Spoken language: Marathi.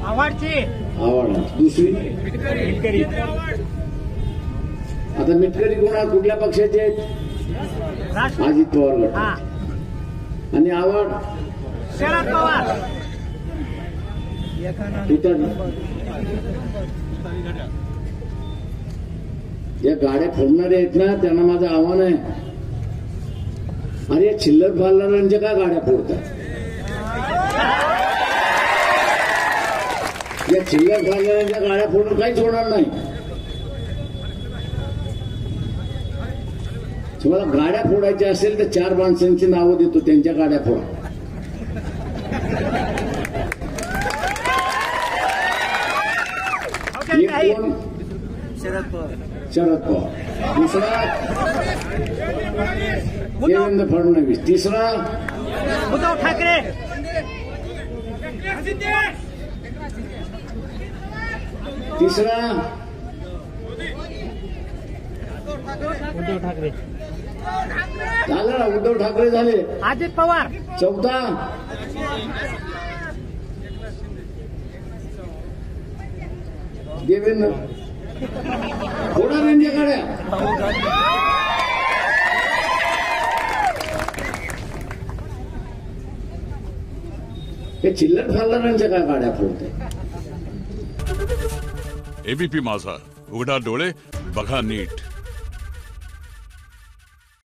आवड. दुसरी आता मिटकरी कुठल्या पक्षाचे आहेत? अजित पवार गट. आणि आवड शरद पवार. या गाड्या फोडणारे आहेत ना, त्यांना माझं आव्हान आहे, अरे चिल्लर फाडणाऱ्यांच्या का गाड्या फोडतात? या चिल्लर फाडणाऱ्यांच्या गाड्या फोडून काहीच होणार नाही. तुम्हाला गाड्या फोडायच्या असेल तर 4 माणसांची नावं देतो, त्यांच्या गाड्या फोडा. एक कोण? शरद पवार. दुसरा देवेंद्र फडणवीस. तिसरा उद्धव ठाकरे. तिसरा उद्धव ठाकरे झालं ना, उद्धव ठाकरे झाले. अजित पवार. चौथा देवेंद्र. फोडा त्यांच्या गाड्या. हे चिल्लर फाडणाऱ्यांच्या काय गाड्या फोडते? एबीपी माझा, उघडा डोळे बघा नीट.